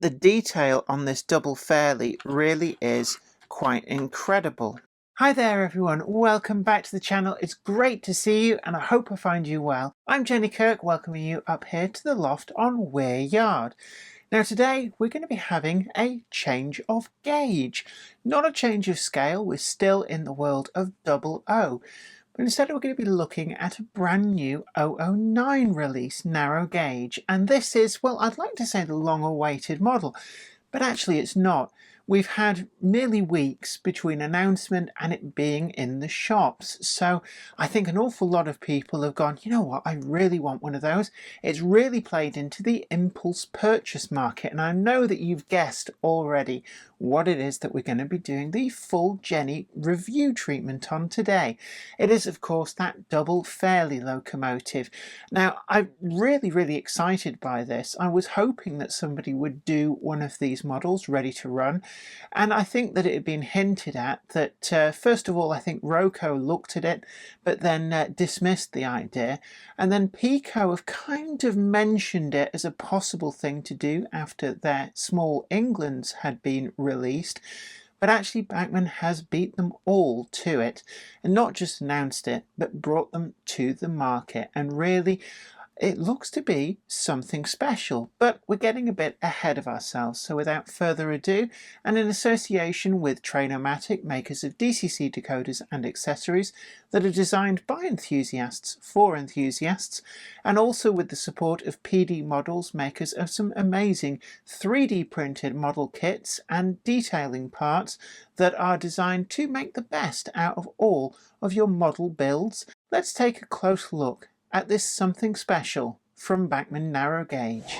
The detail on this double Fairlie really is quite incredible. Hi there everyone, welcome back to the channel. It's great to see you and I hope I find you well. I'm Jenny Kirk, welcoming you up here to the loft on Weir Yard. Now today we're going to be having a change of gauge. Not a change of scale, we're still in the world of 00. But instead we're going to be looking at a brand new 009 release narrow gauge. And this is, well, I'd like to say the long awaited model, but actually it's not. We've had nearly weeks between announcement and it being in the shops. So I think an awful lot of people have gone, you know what, I really want one of those. It's really played into the impulse purchase market. And I know that you've guessed already what it is that we're going to be doing the full Jenny review treatment on today. It is, of course, that double Fairlie locomotive. Now, I'm really excited by this. I was hoping that somebody would do one of these models ready to run. And I think that it had been hinted at that, first of all, I think Roco looked at it, but then dismissed the idea. And then Pico have kind of mentioned it as a possible thing to do after their Small Englands had been released. But actually Bachmann has beat them all to it, and not just announced it, but brought them to the market. And really, it looks to be something special, but we're getting a bit ahead of ourselves. So without further ado, and in association with Trainomatic, makers of DCC decoders and accessories that are designed by enthusiasts for enthusiasts, and also with the support of PD Models, makers of some amazing 3D printed model kits and detailing parts that are designed to make the best out of all of your model builds, let's take a close look at this something special from Bachmann narrow gauge.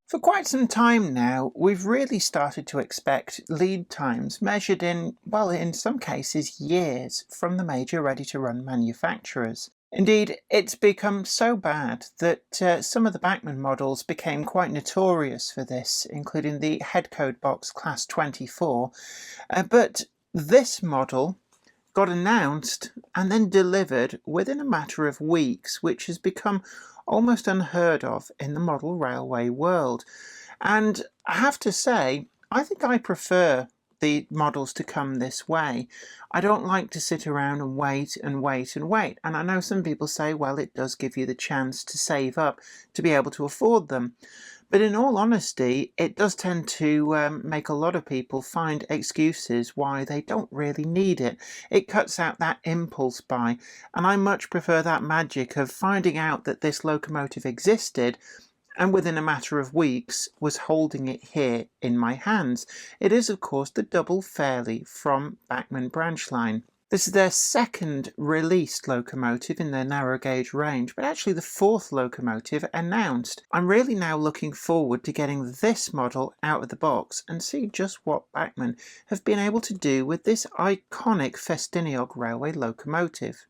For quite some time now, we've really started to expect lead times measured in, well, in some cases years, from the major ready-to-run manufacturers. Indeed, it's become so bad that some of the Bachmann models became quite notorious for this, including the headcode box Class 24. But this model got announced and then delivered within a matter of weeks, which has become almost unheard of in the model railway world. And I have to say, I think I prefer the models to come this way. I don't like to sit around and wait and wait and wait. And I know some people say, well, it does give you the chance to save up to be able to afford them. But in all honesty, it does tend to make a lot of people find excuses why they don't really need it. It cuts out that impulse buy, and I much prefer that magic of finding out that this locomotive existed and within a matter of weeks was holding it here in my hands. It is, of course, the double Fairlie from Bachmann branch line. This is their second released locomotive in their narrow gauge range, but actually the fourth locomotive announced. I'm really now looking forward to getting this model out of the box and see just what Bachmann have been able to do with this iconic Ffestiniog railway locomotive.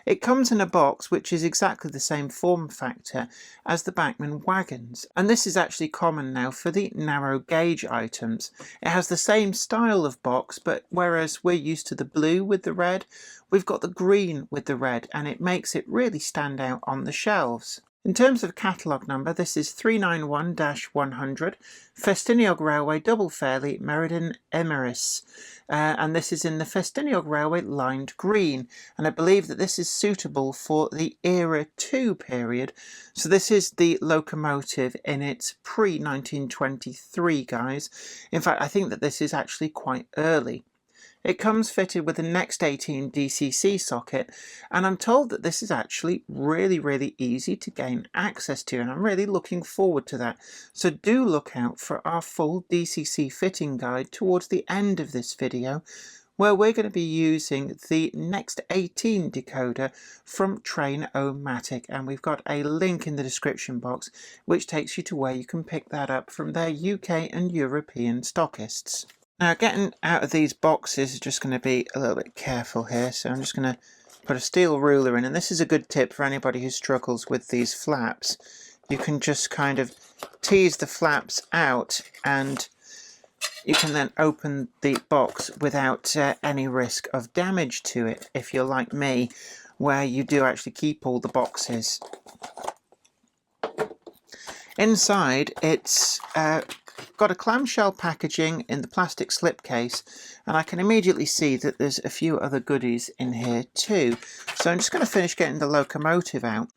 It comes in a box which is exactly the same form factor as the Bachmann wagons, and this is actually common now for the narrow gauge items. It has the same style of box, but whereas we're used to the blue with the red, we've got the green with the red, and it makes it really stand out on the shelves. In terms of catalogue number, this is 391-100, Ffestiniog Railway Double Fairlie Meriden Emeris, and this is in the Ffestiniog Railway lined green, and I believe that this is suitable for the Era 2 period, so this is the locomotive in its pre-1923, guys. In fact, I think that this is actually quite early. It comes fitted with a Next 18 DCC socket, and I'm told that this is actually really easy to gain access to, and I'm really looking forward to that. So do look out for our full DCC fitting guide towards the end of this video, where we're going to be using the Next 18 decoder from Trainomatic, and we've got a link in the description box which takes you to where you can pick that up from their UK and European stockists. Now, getting out of these boxes is just going to be a little bit careful here, so I'm just going to put a steel ruler in, and this is a good tip for anybody who struggles with these flaps. You can just kind of tease the flaps out, and you can then open the box without any risk of damage to it, if you're like me, where you do actually keep all the boxes. Inside, it's got a clamshell packaging in the plastic slipcase, and I can immediately see that there's a few other goodies in here too. So I'm just going to finish getting the locomotive out.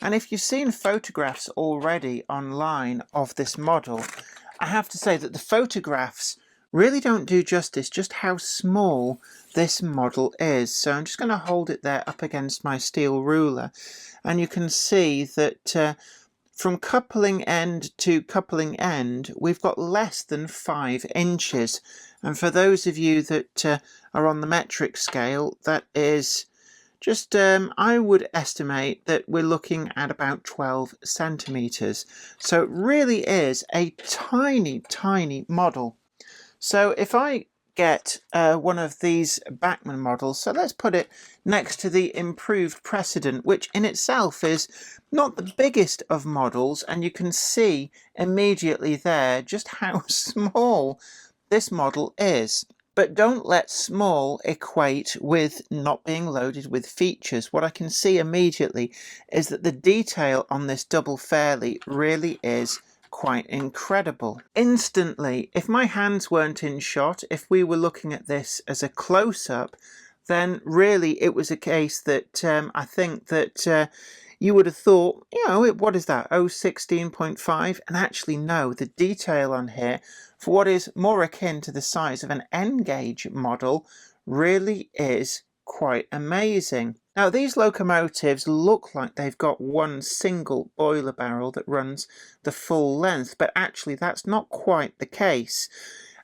And if you've seen photographs already online of this model, I have to say that the photographs really don't do justice just how small this model is. So I'm just going to hold it there up against my steel ruler, and you can see that from coupling end to coupling end, we've got less than 5 inches. And for those of you that are on the metric scale, that is just, I would estimate that we're looking at about 12 centimetres. So it really is a tiny, tiny model. So if I get one of these Bachmann models, so let's put it next to the improved Precedent, which in itself is not the biggest of models, and you can see immediately there just how small this model is. But don't let small equate with not being loaded with features. What I can see immediately is that the detail on this double Fairlie really is quite incredible. Instantly, if my hands weren't in shot, if we were looking at this as a close-up, then really it was a case that I think that you would have thought, you know, what is that, 16.5? And actually no, the detail on here, for what is more akin to the size of an N-gauge model, really is quite amazing. Now these locomotives look like they've got one single boiler barrel that runs the full length, but actually that's not quite the case.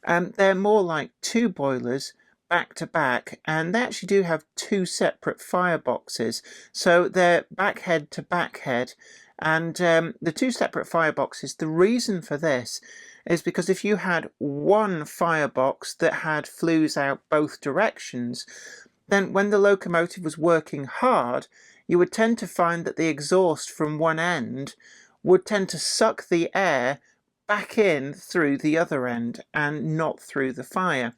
They're more like 2 boilers back to back, and they actually do have 2 separate fireboxes, so they're backhead to backhead. And the 2 separate fireboxes, the reason for this is because if you had one firebox that had flues out both directions, then when the locomotive was working hard, you would tend to find that the exhaust from one end would tend to suck the air back in through the other end and not through the fire.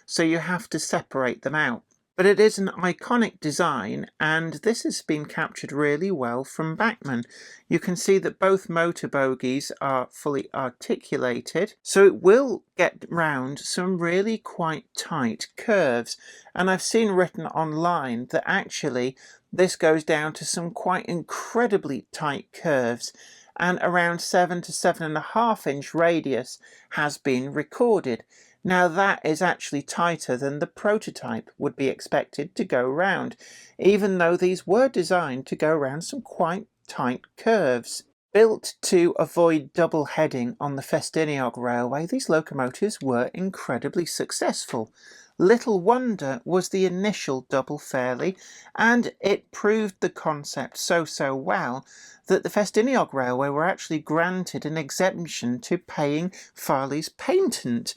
So you have to separate them out. But it is an iconic design, and this has been captured really well from Bachmann. You can see that both motor bogies are fully articulated, so it will get round some really quite tight curves. And I've seen written online that actually this goes down to some quite incredibly tight curves, and around 7 to 7.5 inch radius has been recorded. Now that is actually tighter than the prototype would be expected to go round, even though these were designed to go round some quite tight curves. Built to avoid double heading on the Ffestiniog railway, these locomotives were incredibly successful. Little wonder was the initial double Fairlie, and it proved the concept so well that the Ffestiniog Railway were actually granted an exemption to paying Fairlie's patent,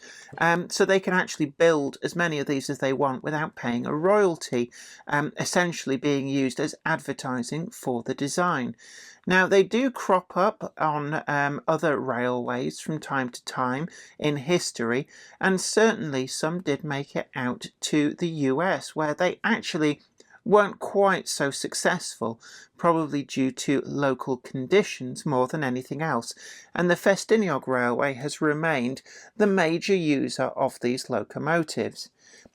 so they can actually build as many of these as they want without paying a royalty, essentially being used as advertising for the design. Now, they do crop up on other railways from time to time in history, and certainly some did make it out to the US, where they actually weren't quite so successful, probably due to local conditions more than anything else, and the Ffestiniog Railway has remained the major user of these locomotives.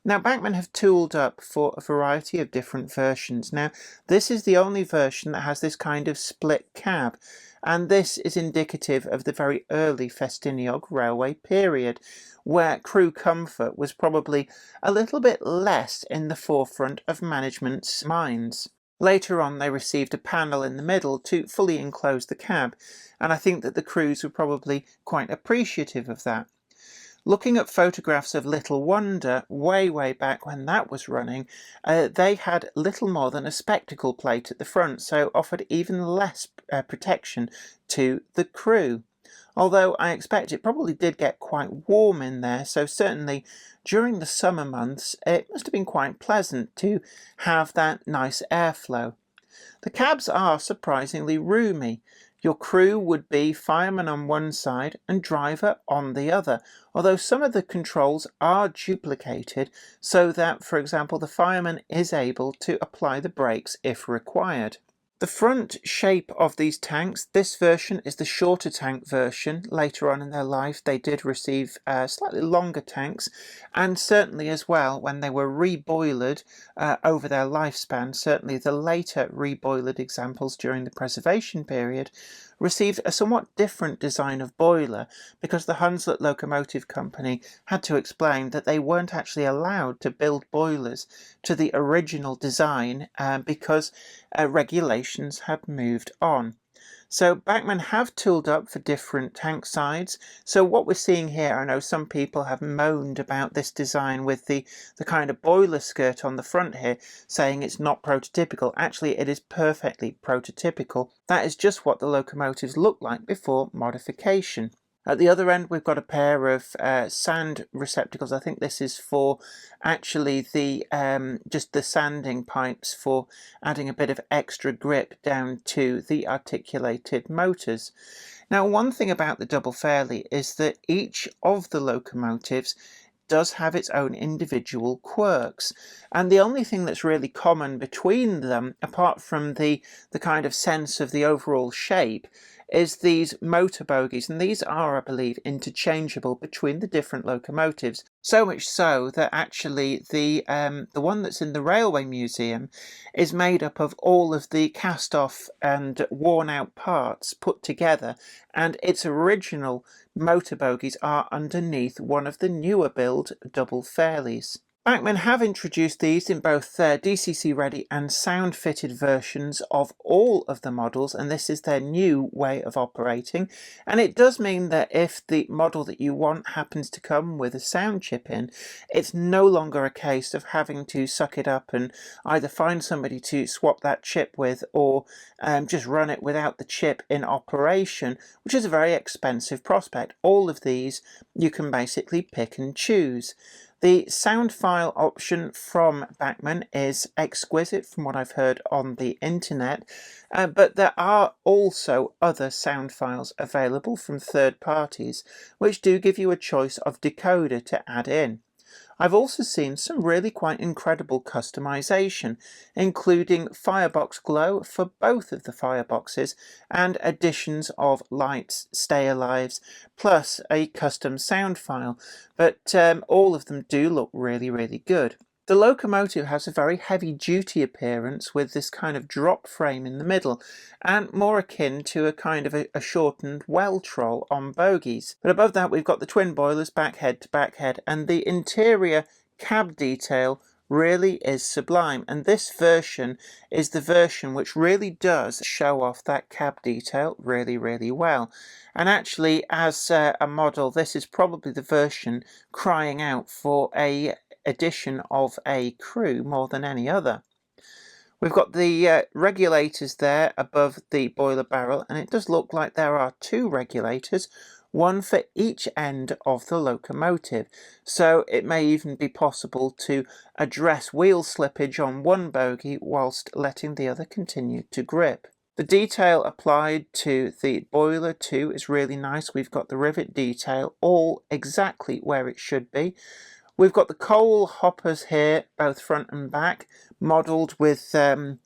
Now, Bachmann have tooled up for a variety of different versions. Now, this is the only version that has this kind of split cab, and this is indicative of the very early Ffestiniog Railway period, where crew comfort was probably a little bit less in the forefront of management's minds. Later on, they received a panel in the middle to fully enclose the cab, and I think that the crews were probably quite appreciative of that. Looking at photographs of Little Wonder, way back when that was running, they had little more than a spectacle plate at the front, so offered even less protection to the crew. although I expect it probably did get quite warm in there, so certainly during the summer months it must have been quite pleasant to have that nice airflow. The cabs are surprisingly roomy. Your crew would be fireman on one side and driver on the other, although some of the controls are duplicated so that, for example, the fireman is able to apply the brakes if required. The front shape of these tanks, this version is the shorter tank version. Later on in their life they did receive slightly longer tanks, and certainly as well when they were reboilered over their lifespan, certainly the later reboilered examples during the preservation period received a somewhat different design of boiler because the Hunslet Locomotive Company had to explain that they weren't actually allowed to build boilers to the original design because regulations had moved on. So Bachmann have tooled up for different tank sides. So what we're seeing here, I know some people have moaned about this design with the kind of boiler skirt on the front here, saying it's not prototypical. Actually, it is perfectly prototypical. That is just what the locomotives looked like before modification. At the other end, we've got a pair of sand receptacles. I think this is for actually the just the sanding pipes for adding a bit of extra grip down to the articulated motors. Now, one thing about the double Fairlie is that each of the locomotives does have its own individual quirks, and the only thing that's really common between them, apart from the kind of sense of the overall shape, is these motor bogies, and these are, I believe, interchangeable between the different locomotives. So much so that actually the one that's in the Railway Museum is made up of all of the cast-off and worn-out parts put together, and its original motor bogies are underneath one of the newer build double Fairlies. Bachmann have introduced these in both their DCC ready and sound fitted versions of all of the models, and this is their new way of operating. And it does mean that if the model that you want happens to come with a sound chip in, it's no longer a case of having to suck it up and either find somebody to swap that chip with or just run it without the chip in operation, which is a very expensive prospect. All of these you can basically pick and choose. The sound file option from Bachmann is exquisite from what I've heard on the internet, but there are also other sound files available from third parties, which do give you a choice of decoder to add in. I've also seen some really quite incredible customization, including Firebox Glow for both of the fireboxes and additions of lights, stay alives, plus a custom sound file, but all of them do look really, really good. The locomotive has a very heavy-duty appearance with this kind of drop frame in the middle, and more akin to a kind of a shortened well troll on bogies. But above that we've got the twin boilers backhead to backhead, and the interior cab detail really is sublime, and this version is the version which really does show off that cab detail really, really well. And actually, as a model, this is probably the version crying out for a addition of a crew more than any other. We've got the regulators there above the boiler barrel, and it does look like there are two regulators, one for each end of the locomotive, so it may even be possible to address wheel slippage on one bogie whilst letting the other continue to grip. The detail applied to the boiler too is really nice. We've got the rivet detail all exactly where it should be. We've got the coal hoppers here, both front and back, modelled with, I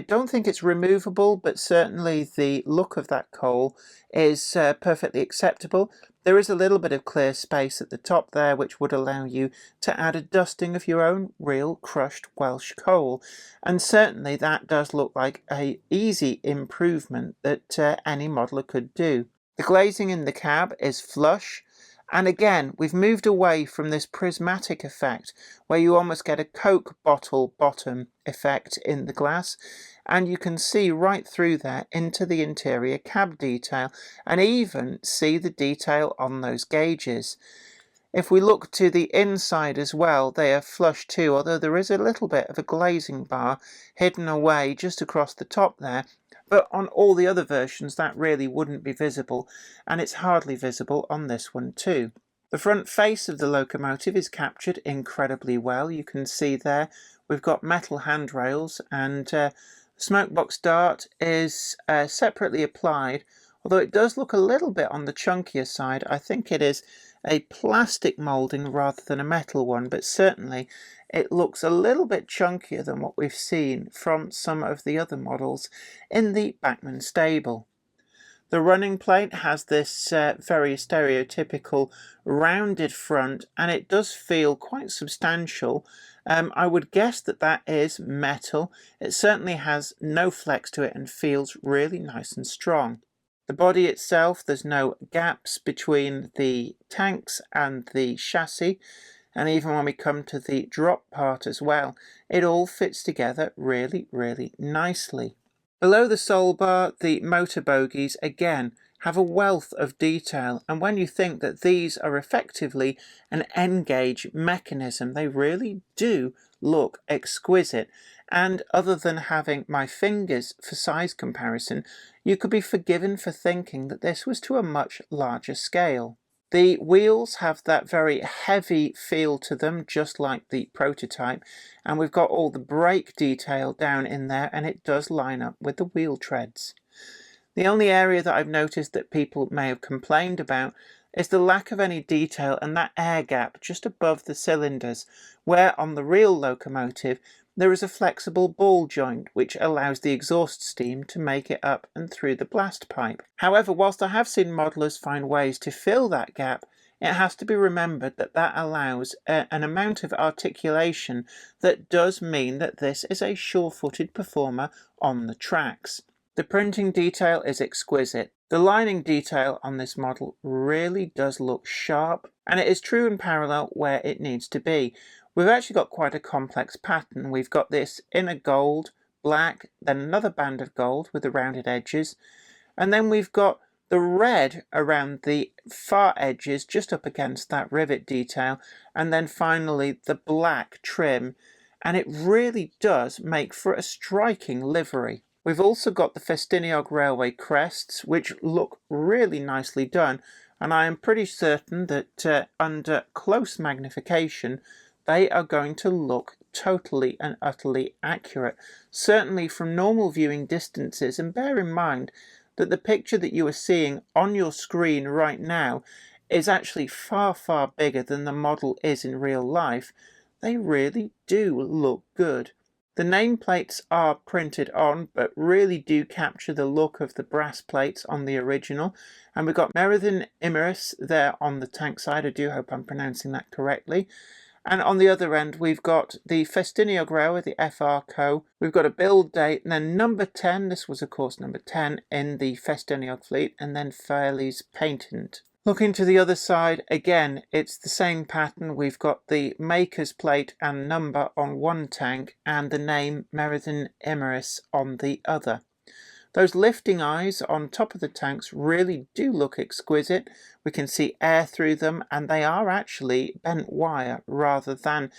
don't think it's removable, but certainly the look of that coal is perfectly acceptable. There is a little bit of clear space at the top there, which would allow you to add a dusting of your own real crushed Welsh coal. And certainly that does look like an easy improvement that any modeller could do. The glazing in the cab is flush. And again, we've moved away from this prismatic effect where you almost get a Coke bottle bottom effect in the glass, and you can see right through there into the interior cab detail and even see the detail on those gauges. If we look to the inside as well, they are flush too, although there is a little bit of a glazing bar hidden away just across the top there. But on all the other versions that really wouldn't be visible, and it's hardly visible on this one too. The front face of the locomotive is captured incredibly well. You can see there we've got metal handrails, and the smokebox dart is separately applied, although it does look a little bit on the chunkier side. I think it is a plastic moulding rather than a metal one, but certainly it looks a little bit chunkier than what we've seen from some of the other models in the Bachmann stable. The running plate has this very stereotypical rounded front, and it does feel quite substantial. I would guess that that is metal. It certainly has no flex to it and feels really nice and strong. The body itself, there's no gaps between the tanks and the chassis, and even when we come to the drop part as well, it all fits together really, really nicely. Below the sole bar, the motor bogies again have a wealth of detail, and when you think that these are effectively an N-gauge mechanism, they really do look exquisite. And other than having my fingers for size comparison, you could be forgiven for thinking that this was to a much larger scale. The wheels have that very heavy feel to them, just like the prototype, and we've got all the brake detail down in there, and it does line up with the wheel treads. The only area that I've noticed that people may have complained about is the lack of any detail and that air gap just above the cylinders, where on the real locomotive there is a flexible ball joint which allows the exhaust steam to make it up and through the blast pipe. However, whilst I have seen modelers find ways to fill that gap, it has to be remembered that that allows an amount of articulation that does mean that this is a sure-footed performer on the tracks. The printing detail is exquisite. The lining detail on this model really does look sharp, and it is true and parallel where it needs to be. We've actually got quite a complex pattern. We've got this inner gold, black, then another band of gold with the rounded edges, and then we've got the red around the far edges just up against that rivet detail, and then finally the black trim, and it really does make for a striking livery. We've also got the Ffestiniog railway crests, which look really nicely done, and I am pretty certain that under close magnification they are going to look totally and utterly accurate, certainly from normal viewing distances. And bear in mind that the picture that you are seeing on your screen right now is actually far, far bigger than the model is in real life. They really do look good. The nameplates are printed on, but really do capture the look of the brass plates on the original. And we've got Meridian Imaris there on the tank side. I do hope I'm pronouncing that correctly. And on the other end, we've got the Ffestiniog Railway, the FR Co. We've got a build date, and then number 10. This was, of course, number 10 in the Ffestiniog fleet, and then Fairlie's patent. Looking to the other side, again, it's the same pattern. We've got the maker's plate and number on one tank, and the name Meridian Imaris on the other. Those lifting eyes on top of the tanks really do look exquisite. We can see air through them, and they are actually bent wire rather than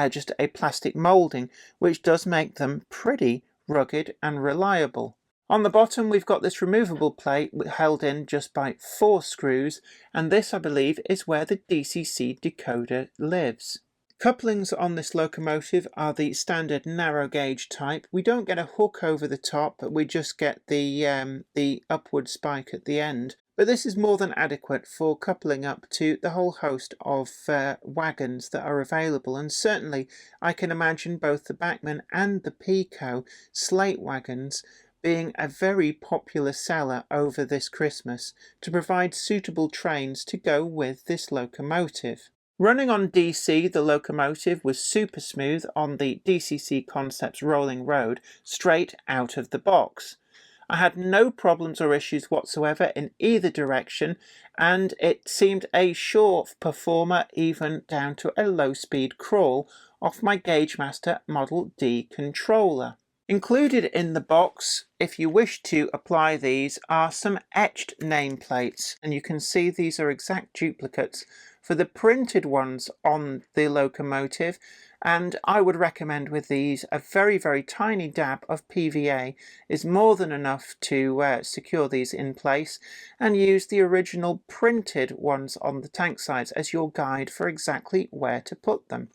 just a plastic moulding, which does make them pretty rugged and reliable. On the bottom, we've got this removable plate held in just by 4 screws, and this, I believe, is where the DCC decoder lives. Couplings on this locomotive are the standard narrow gauge type. We don't get a hook over the top, but we just get the upward spike at the end. But this is more than adequate for coupling up to the whole host of wagons that are available, and certainly I can imagine both the Bachmann and the Pico slate wagons being a very popular seller over this Christmas to provide suitable trains to go with this locomotive. Running on DC, the locomotive was super smooth on the DCC Concepts rolling road straight out of the box. I had no problems or issues whatsoever in either direction, and it seemed a sure performer even down to a low-speed crawl off my Gagemaster Model D controller. Included in the box, if you wish to apply these, are some etched nameplates, and you can see these are exact duplicates for the printed ones on the locomotive, and I would recommend with these a very, very tiny dab of PVA is more than enough to secure these in place, and use the original printed ones on the tank sides as your guide for exactly where to put them.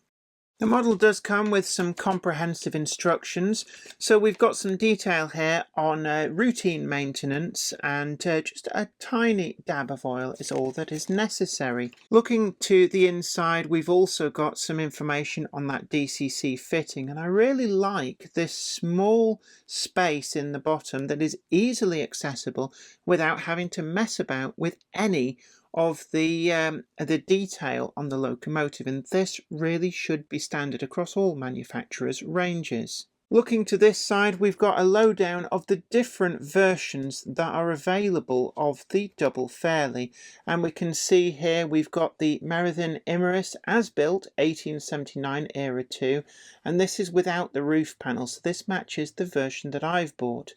The model does come with some comprehensive instructions, so we've got some detail here on routine maintenance, and just a tiny dab of oil is all that is necessary. Looking to the inside, we've also got some information on that DCC fitting, and I really like this small space in the bottom that is easily accessible without having to mess about with any of the detail on the locomotive, and this really should be standard across all manufacturers' ranges. Looking to this side, we've got a lowdown of the different versions that are available of the double Fairlie, and we can see here we've got the Meriden Imerys as built 1879 era 2, and this is without the roof panel, so this matches the version that I've bought.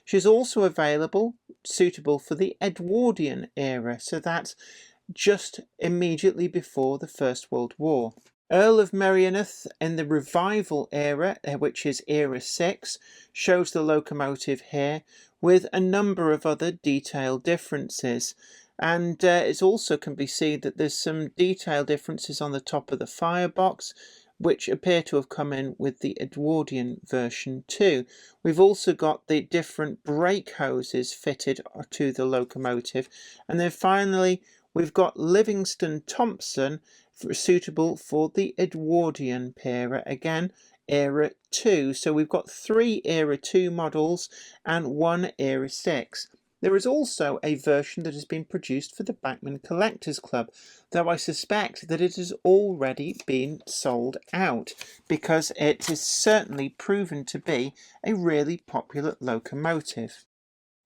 She's also available, suitable for the Edwardian era, so that's just immediately before the First World War. Earl of Merioneth in the Revival era, which is era 6, shows the locomotive here with a number of other detail differences. And it also can be seen that there's some detail differences on the top of the firebox, which appear to have come in with the Edwardian version too. We've also got the different brake hoses fitted to the locomotive. And then finally, we've got Livingston Thompson suitable for the Edwardian era, again, era 2. So we've got 3 era 2 models and 1 era 6. There is also a version that has been produced for the Bachmann Collectors Club, though I suspect that it has already been sold out, because it is certainly proven to be a really popular locomotive.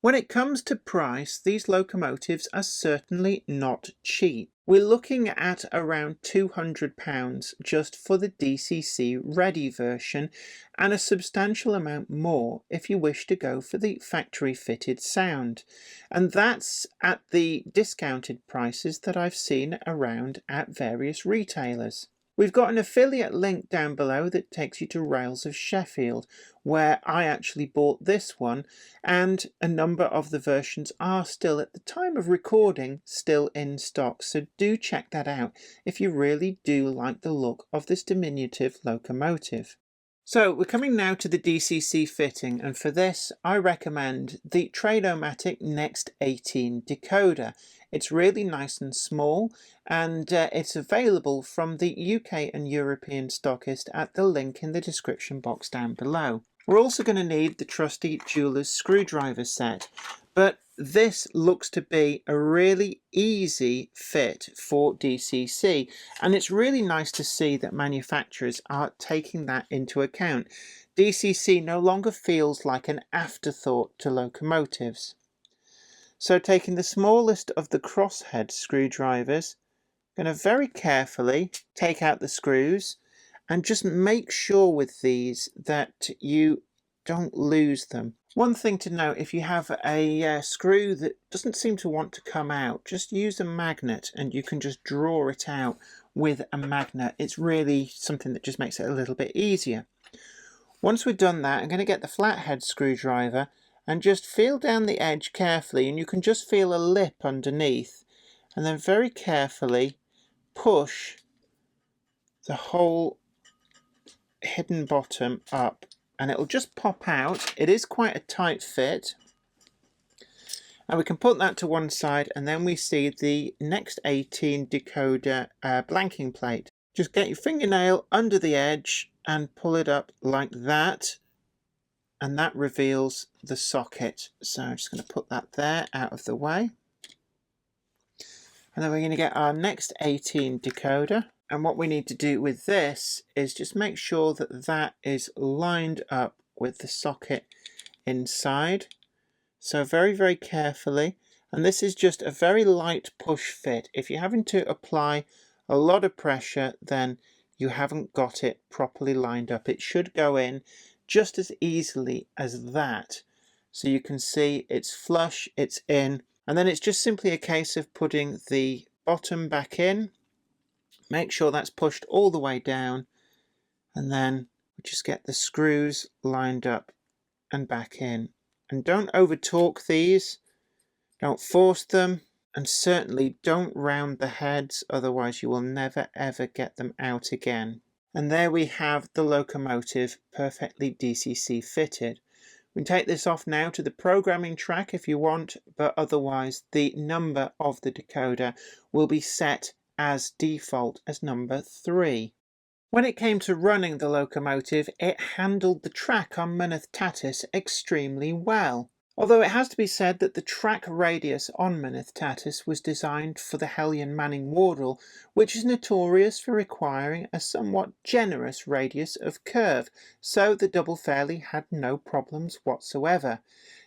When it comes to price, these locomotives are certainly not cheap. We're looking at around £200 just for the DCC Ready version, and a substantial amount more if you wish to go for the factory fitted sound. And that's at the discounted prices that I've seen around at various retailers. We've got an affiliate link down below that takes you to Rails of Sheffield, where I actually bought this one, and a number of the versions are still, at the time of recording, still in stock, so do check that out if you really do like the look of this diminutive locomotive. So we're coming now to the DCC fitting, and for this I recommend the Trade-O-Matic Next 18 decoder. It's really nice and small, and it's available from the UK and European stockist at the link in the description box down below. We're also going to need the trusty jeweler's screwdriver set, but this looks to be a really easy fit for DCC, and it's really nice to see that manufacturers are taking that into account. DCC no longer feels like an afterthought to locomotives. So taking the smallest of the crosshead screwdrivers, I'm going to very carefully take out the screws, and just make sure with these that you don't lose them. One thing to note, if you have a screw that doesn't seem to want to come out, just use a magnet and you can just draw it out with a magnet. It's really something that just makes it a little bit easier. Once we've done that, I'm going to get the flathead screwdriver and just feel down the edge carefully, and you can just feel a lip underneath, and then very carefully push the whole hidden bottom up, and it'll just pop out. It is quite a tight fit, and we can put that to one side, and then we see the Next 18 decoder blanking plate. Just get your fingernail under the edge and pull it up like that, and that reveals the socket. So I'm just going to put that there out of the way, and then we're going to get our Next 18 decoder. And what we need to do with this is just make sure that that is lined up with the socket inside. So very, very carefully. And this is just a very light push fit. If you're having to apply a lot of pressure, then you haven't got it properly lined up. It should go in just as easily as that. So you can see it's flush, it's in. And then it's just simply a case of putting the bottom back in, Make sure that's pushed all the way down, and then we just get the screws lined up and back in. And don't over torque these, don't force them, and certainly don't round the heads, otherwise you will never ever get them out again. And there we have the locomotive perfectly DCC fitted. We can take this off now to the programming track if you want, but otherwise the number of the decoder will be set as default as number 3. When it came to running the locomotive, it handled the track on Mynydtatis extremely well. Although it has to be said that the track radius on Mynydtatis was designed for the Hellion Manning Wardle, which is notorious for requiring a somewhat generous radius of curve, so the double Fairlie had no problems whatsoever.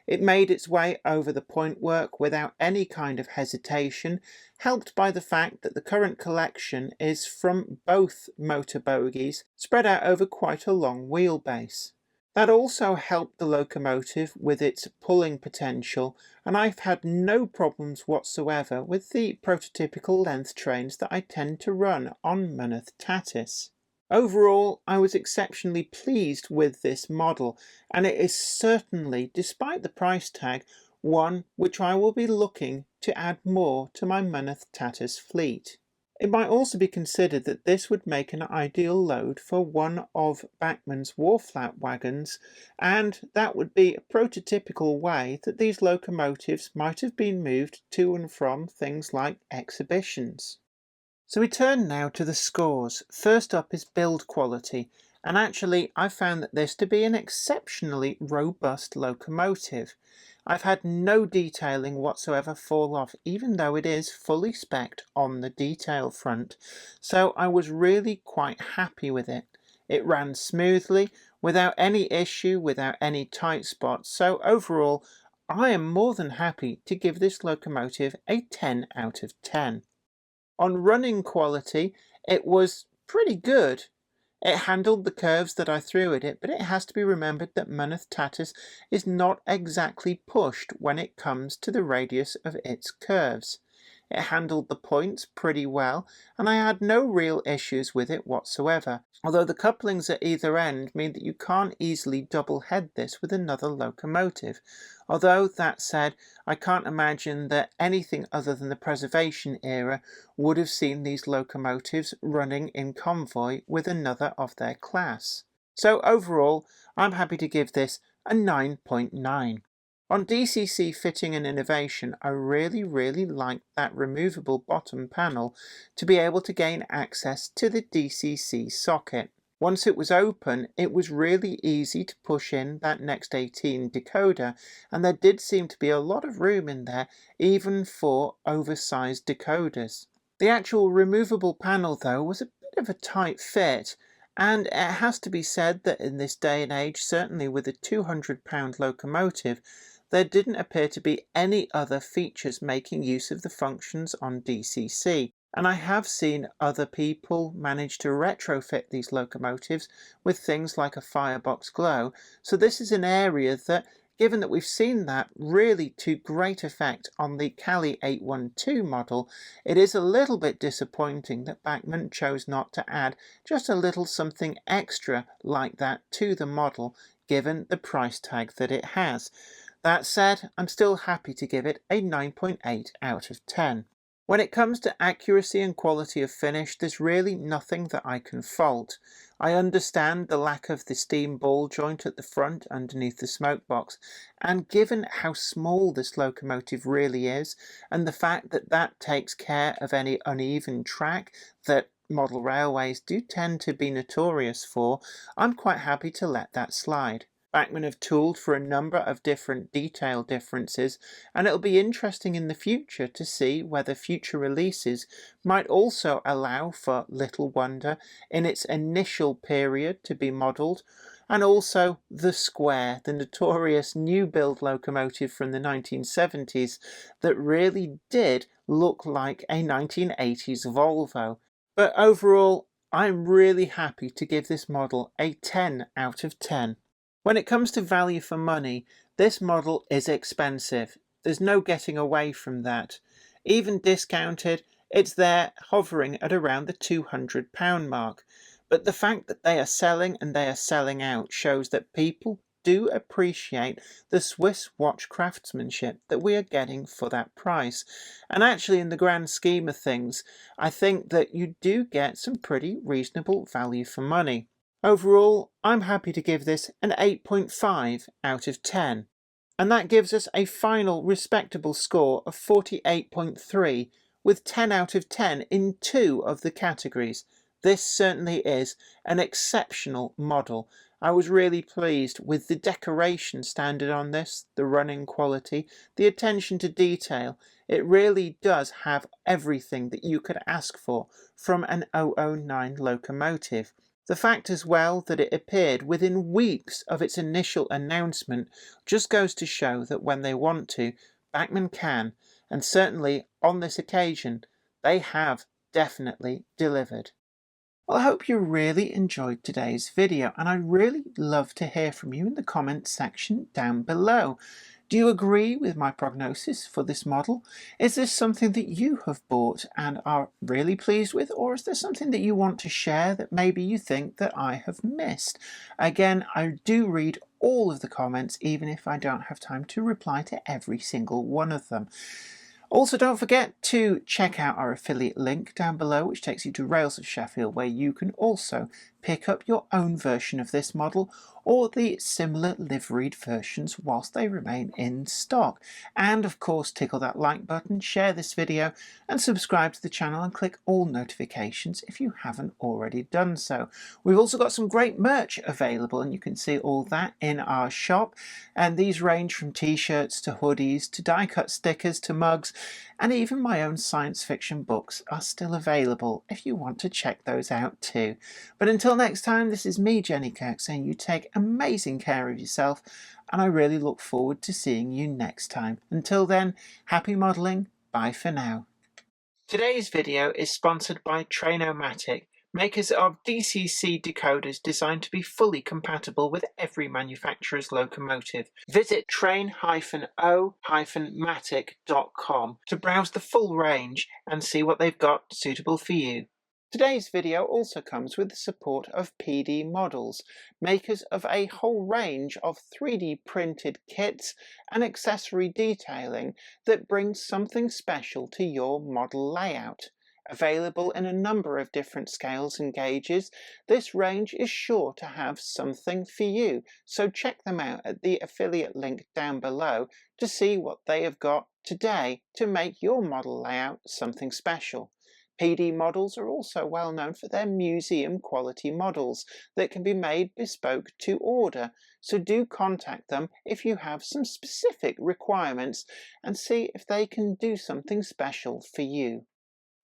It made its way over the point work without any kind of hesitation, helped by the fact that the current collection is from both motor bogies, spread out over quite a long wheelbase. That also helped the locomotive with its pulling potential, and I've had no problems whatsoever with the prototypical length trains that I tend to run on Mynydtatis. Overall, I was exceptionally pleased with this model, and it is certainly, despite the price tag, one which I will be looking to add more to my Mynydtatis fleet. It might also be considered that this would make an ideal load for one of Bachmann's wharf-flat wagons, and that would be a prototypical way that these locomotives might have been moved to and from things like exhibitions. So we turn now to the scores. First up is build quality, and actually I found that this to be an exceptionally robust locomotive. I've had no detailing whatsoever fall off, even though it is fully spec'd on the detail front, so I was really quite happy with it. It ran smoothly, without any issue, without any tight spots, so overall I am more than happy to give this locomotive a 10 out of 10. On running quality, it was pretty good. It handled the curves that I threw at it, but it has to be remembered that Mynydtatis is not exactly pushed when it comes to the radius of its curves. It handled the points pretty well, and I had no real issues with it whatsoever, although the couplings at either end mean that you can't easily double head this with another locomotive. Although, that said, I can't imagine that anything other than the preservation era would have seen these locomotives running in convoy with another of their class. So overall, I'm happy to give this a 9.9. On DCC Fitting and Innovation, I really liked that removable bottom panel to be able to gain access to the DCC socket. Once it was open, it was really easy to push in that Next 18 decoder, and there did seem to be a lot of room in there, even for oversized decoders. The actual removable panel, though, was a bit of a tight fit, and it has to be said that in this day and age, certainly with a 200-pound locomotive, there didn't appear to be any other features making use of the functions on DCC, and I have seen other people manage to retrofit these locomotives with things like a firebox glow, so this is an area that, given that we've seen that really to great effect on the Cali 812 model, it is a little bit disappointing that Bachmann chose not to add just a little something extra like that to the model, given the price tag that it has. That said, I'm still happy to give it a 9.8 out of 10. When it comes to accuracy and quality of finish, there's really nothing that I can fault. I understand the lack of the steam ball joint at the front underneath the smoke box, and given how small this locomotive really is, and the fact that that takes care of any uneven track that model railways do tend to be notorious for, I'm quite happy to let that slide. Bachmann have tooled for a number of different detail differences, and it'll be interesting in the future to see whether future releases might also allow for Little Wonder in its initial period to be modelled, and also the Square, the notorious new build locomotive from the 1970s that really did look like a 1980s Volvo. But overall, I'm really happy to give this model a 10 out of 10. When it comes to value for money, this model is expensive. There's no getting away from that. Even discounted, It's there hovering at around the £200 mark. But the fact that they are selling and they are selling out shows that people do appreciate the Swiss watch craftsmanship that we are getting for that price. And actually, in the grand scheme of things, I think that you do get some pretty reasonable value for money. Overall, I'm happy to give this an 8.5 out of 10. And that gives us a final respectable score of 48.3, with 10 out of 10 in 2 of the categories. This certainly is an exceptional model. I was really pleased with the decoration standard on this, the running quality, the attention to detail. It really does have everything that you could ask for from an 009 locomotive. The fact as well that it appeared within weeks of its initial announcement just goes to show that when they want to, Bachmann can, and certainly on this occasion, they have definitely delivered. Well, I hope you really enjoyed today's video, and I'd really love to hear from you in the comments section down below. Do you agree with my prognosis for this model? Is this something that you have bought and are really pleased with, or is there something that you want to share that maybe you think that I have missed? Again, I do read all of the comments, even if I don't have time to reply to every single one of them. Also, don't forget to check out our affiliate link down below, which takes you to Rails of Sheffield, where you can also pick up your own version of this model or the similar liveried versions whilst they remain in stock. And of course, tickle that like button, share this video and subscribe to the channel and click all notifications if you haven't already done so. We've also got some great merch available, and you can see all that in our shop, and these range from t-shirts to hoodies to die-cut stickers to mugs, and even my own science fiction books are still available if you want to check those out too. But until next time, this is me, Jenny Kirk, saying you take amazing care of yourself, and I really look forward to seeing you next time. Until then, happy modelling, bye for now. Today's video is sponsored by Trainomatic, makers of DCC decoders designed to be fully compatible with every manufacturer's locomotive. Visit train-o-matic.com to browse the full range and see what they've got suitable for you. Today's video also comes with the support of PD Models, makers of a whole range of 3D printed kits and accessory detailing that brings something special to your model layout. Available in a number of different scales and gauges, this range is sure to have something for you, so check them out at the affiliate link down below to see what they have got today to make your model layout something special. PD Models are also well known for their museum quality models that can be made bespoke to order, so do contact them if you have some specific requirements and see if they can do something special for you.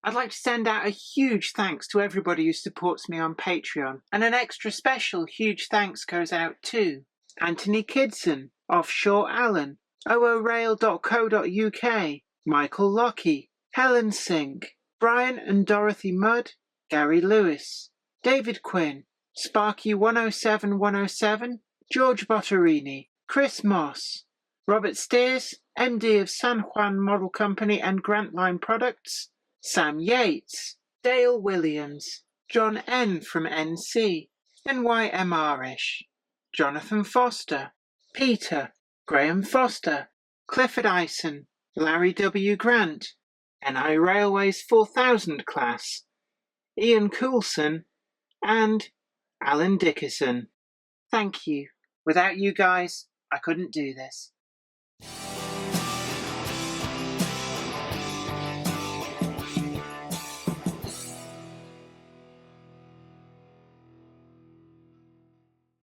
I'd like to send out a huge thanks to everybody who supports me on Patreon, and an extra special huge thanks goes out to Anthony Kidson, Offshore Allen, oorail.co.uk, Michael Lockie, Helen Sink, Brian and Dorothy Mudd, Gary Lewis, David Quinn, Sparky107107, George Botterini, Chris Moss, Robert Steers, MD of San Juan Model Company and Grantline Products, Sam Yates, Dale Williams, John N. from NC, NYMRish, Jonathan Foster, Peter, Graham Foster, Clifford Ison, Larry W. Grant, NI Railways 4000 class, Ian Coulson, and Alan Dickerson. Thank you. Without you guys, I couldn't do this.